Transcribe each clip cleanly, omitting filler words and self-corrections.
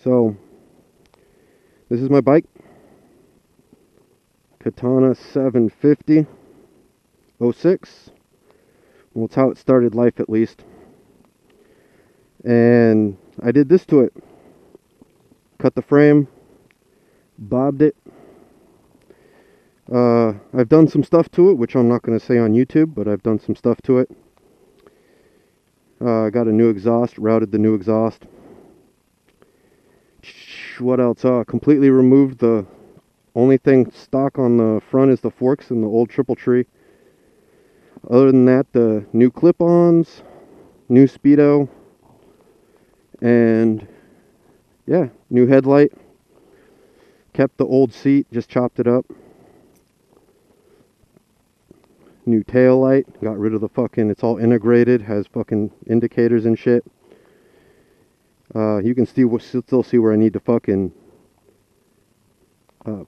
So, this is my bike. Katana 750 06. Well, it's how it started life, at least. And I did this to it. Cut the frame, bobbed it. I've done some stuff to it, which I'm not going to say on YouTube, but I've done some stuff to it. Got a new exhaust, routed the new exhaust. What else? Completely removed the only thing stock on the front is the forks and the old triple tree. Other than that, the new clip-ons, new speedo, and yeah, new headlight. Kept the old seat, just chopped it up. New tail light, got rid of the fucking, it's all integrated, has fucking indicators and shit. You can still see where I need to fucking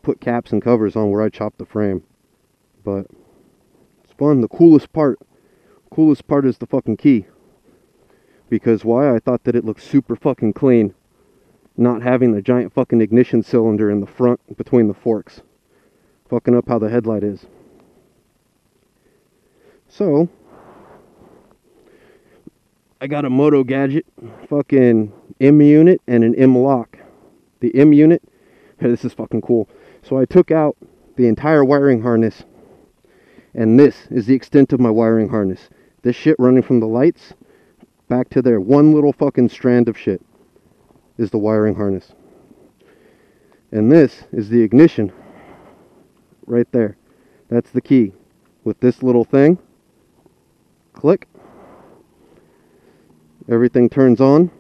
put caps and covers on where I chopped the frame. But it's fun. The coolest part is the fucking key. Because why? I thought that it looked super fucking clean, not having the giant fucking ignition cylinder in the front between the forks, fucking up how the headlight is. So, I got a Moto Gadget, fucking M unit and an M lock. The M unit, hey, this is fucking cool. So I took out the entire wiring harness, and this is the extent of my wiring harness. This shit running from the lights back to there. One little fucking strand of shit is the wiring harness. And this is the ignition right there. That's the key. With this little thing, click, everything turns on.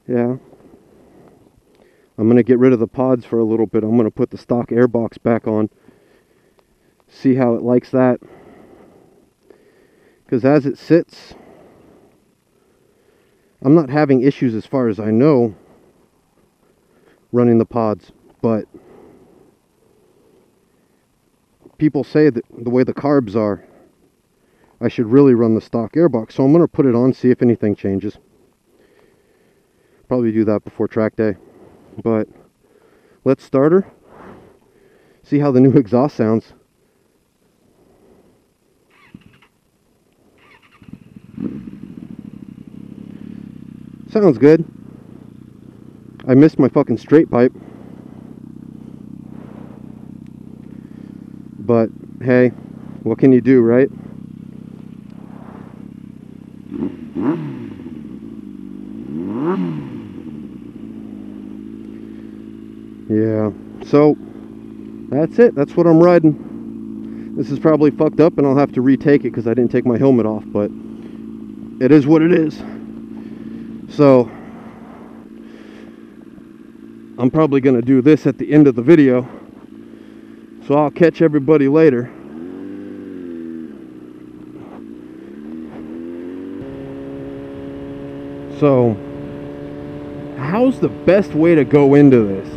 Yeah. I'm going to get rid of the pods for a little bit. I'm going to put the stock airbox back on. See how it likes that. Because as it sits, I'm not having issues as far as I know running the pods. But people say that the way the carbs are, I should really run the stock airbox. So I'm going to put it on, see if anything changes. Probably do that before track day. But let's start her. See how the new exhaust sounds. Sounds good. I missed my fucking straight pipe. But hey, what can you do, right? Yeah, so that's it. That's what I'm riding. This is probably fucked up and I'll have to retake it because I didn't take my helmet off, but it is what it is. So I'm probably going to do this at the end of the video. So I'll catch everybody later. So, how's the best way to go into this?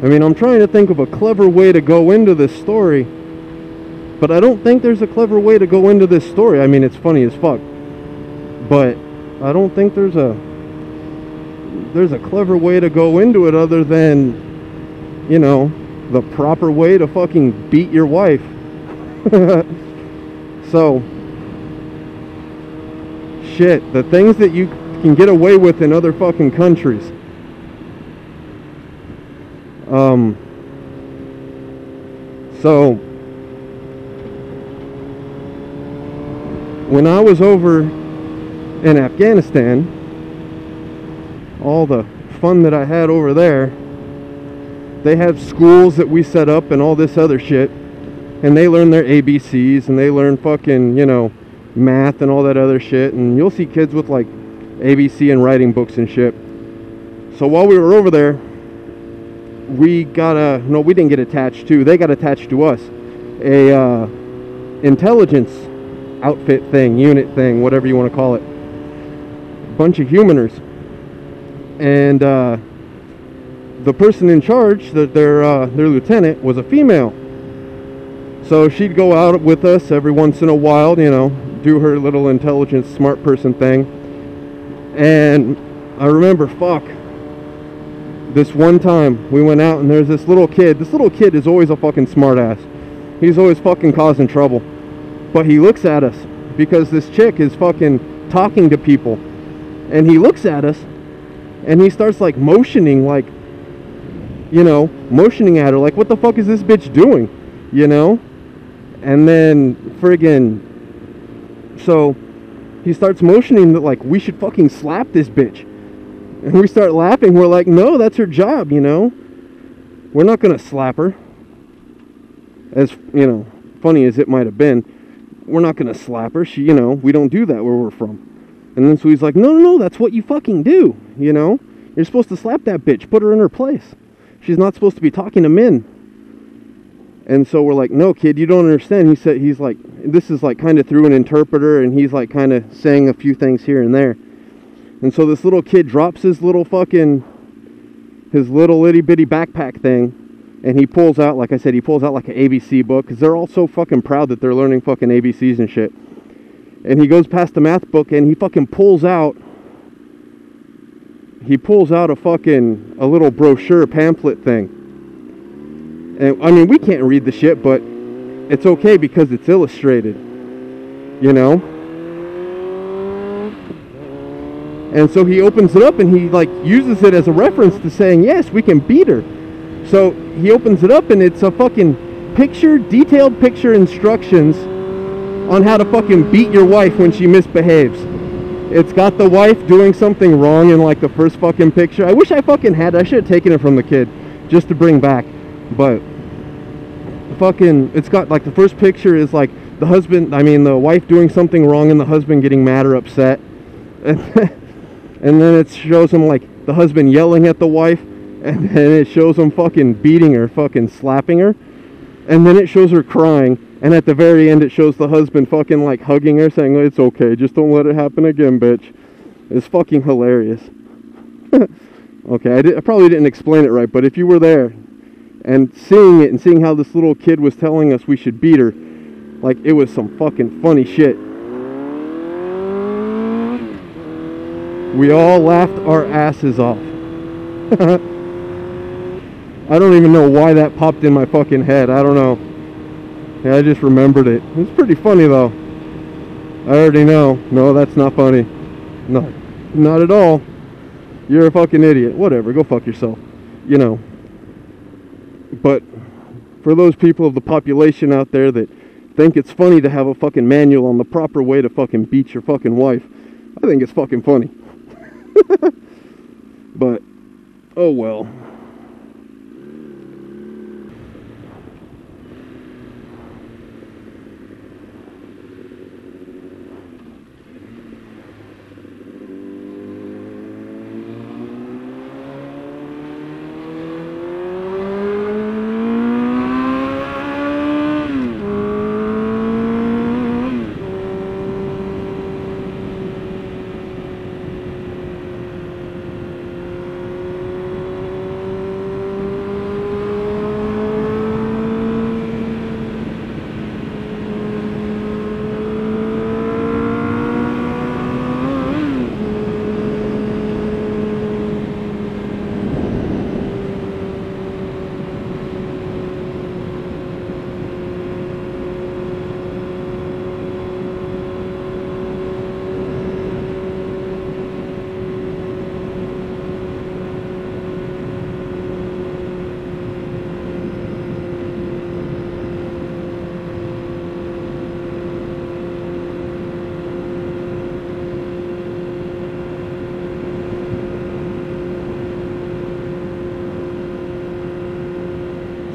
I mean, I'm trying to think of a clever way to go into this story, but I don't think there's a clever way to go into this story. I mean, it's funny as fuck, but I don't think there's a clever way to go into it other than, you know, the proper way to fucking beat your wife. So, shit, the things that you can get away with in other fucking countries. So when I was over in Afghanistan, all the fun that I had over there, they have schools that we set up and all this other shit, and they learn their ABCs and they learn fucking, you know, math and all that other shit, and you'll see kids with like ABC and writing books and shit. So while we were over there, we got no, we didn't get attached to, they got attached to us, a intelligence outfit thing, unit thing, whatever you want to call it. A bunch of humaners. And the person in charge, their lieutenant, was a female. So she'd go out with us every once in a while, you know, do her little intelligent smart person thing. And I remember, fuck, this one time we went out and there's this little kid. This little kid is always a fucking smart ass. He's always fucking causing trouble. But he looks at us because this chick is fucking talking to people. And he looks at us and he starts like motioning, like, you know, motioning at her, like, what the fuck is this bitch doing? You know? And then friggin', so he starts motioning that like we should fucking slap this bitch. And we start laughing. We're like, no, that's her job, you know? We're not gonna slap her. As, you know, funny as it might have been, we're not gonna slap her. She, you know, we don't do that where we're from. And then so he's like, no, that's what you fucking do, you know? You're supposed to slap that bitch, put her in her place. She's not supposed to be talking to men. And so we're like, no, kid, you don't understand. He said, he's like, this is like kind of through an interpreter, and he's like kind of saying a few things here and there. And so this little kid drops his little itty bitty backpack thing, and he pulls out, like I said, he pulls out like an ABC book, because they're all so fucking proud that they're learning fucking ABCs and shit. And he goes past the math book, and he fucking pulls out a little brochure pamphlet thing. And I mean, we can't read the shit, but it's okay because it's illustrated, you know? And so he opens it up and he like uses it as a reference to saying, yes, we can beat her. So he opens it up and it's a fucking detailed picture instructions on how to fucking beat your wife when she misbehaves. It's got the wife doing something wrong in like the first fucking picture. I wish I fucking had. I should have taken it from the kid just to bring back. But fucking, it's got like the first picture is like the wife doing something wrong and the husband getting mad or upset. And then it shows him like the husband yelling at the wife, and then it shows him fucking beating her, fucking slapping her. And then it shows her crying, and at the very end it shows the husband fucking like hugging her, saying, it's okay, just don't let it happen again, bitch. It's fucking hilarious. Okay, I probably didn't explain it right, but if you were there and seeing it and seeing how this little kid was telling us we should beat her, like it was some fucking funny shit. We all laughed our asses off. I don't even know why that popped in my fucking head. I don't know. Yeah, I just remembered it. It's pretty funny though. I already know. No, that's not funny. No, not at all. You're a fucking idiot. Whatever, go fuck yourself. You know. But for those people of the population out there that think it's funny to have a fucking manual on the proper way to fucking beat your fucking wife, I think it's fucking funny. But, oh well.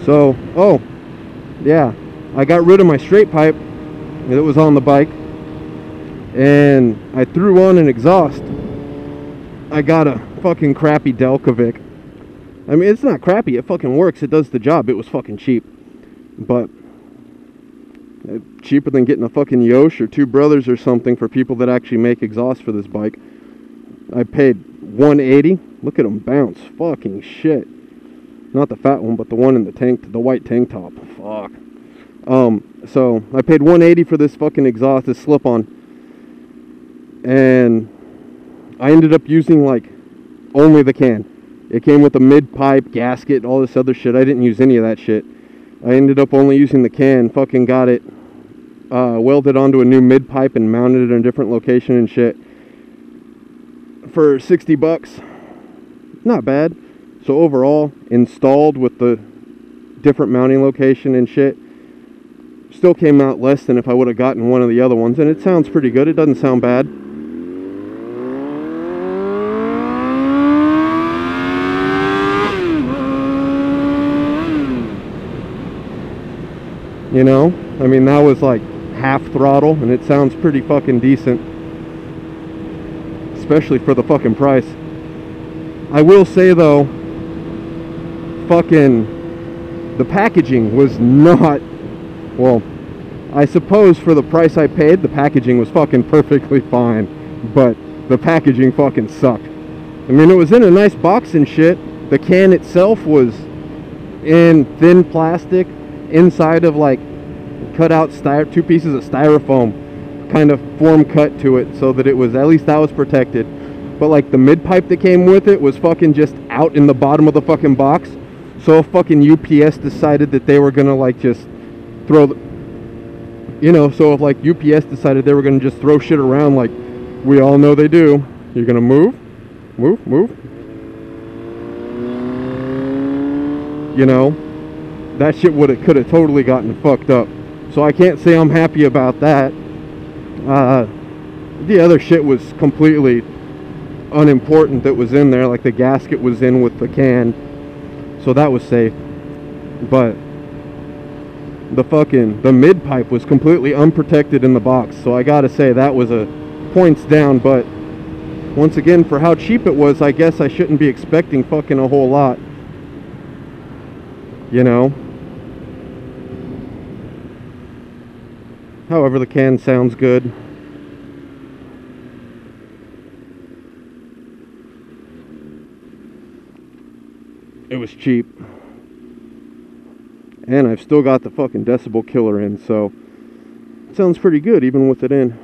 So, oh, yeah, I got rid of my straight pipe that was on the bike, and I threw on an exhaust. I got a fucking crappy Delkevic. I mean, it's not crappy, it fucking works, it does the job. It was fucking cheap, but cheaper than getting a fucking Yosh or Two Brothers or something for people that actually make exhaust for this bike. I paid $180. Look at them bounce, fucking shit. Not the fat one, but the one in the tank, the white tank top. Fuck. So I paid $180 for this fucking exhaust, this slip-on. and I ended up using like only the can. It came with a mid-pipe, gasket, all this other shit. I didn't use any of that shit. I ended up only using the can. Fucking got it welded onto a new mid-pipe and mounted it in a different location and shit for 60 bucks. Not bad. So overall, installed with the different mounting location and shit, still came out less than if I would have gotten one of the other ones. And it sounds pretty good. It doesn't sound bad. You know, I mean, that was like half throttle, and it sounds pretty fucking decent, especially for the fucking price. I will say though, fucking the packaging was not, well, I suppose for the price I paid, the packaging was fucking perfectly fine, but the packaging fucking sucked. I mean, it was in a nice box and shit. The can itself was in thin plastic, inside of like cut out two pieces of styrofoam, kind of form cut to it, so that it was, at least that was protected. But like the mid pipe that came with it was fucking just out in the bottom of the fucking box. So fucking UPS decided that they were gonna like just throw the, you know, so if like UPS decided they were gonna just throw shit around like we all know they do, you're gonna move, you know, that shit could have totally gotten fucked up. So I can't say I'm happy about that. The other shit was completely unimportant that was in there, like the gasket was in with the can, so that was safe. But the mid pipe was completely unprotected in the box, so I gotta say that was a points down. But once again, for how cheap it was, I guess I shouldn't be expecting fucking a whole lot, you know. However, the can sounds good. It was cheap. And I've still got the fucking decibel killer in, so it sounds pretty good even with it in.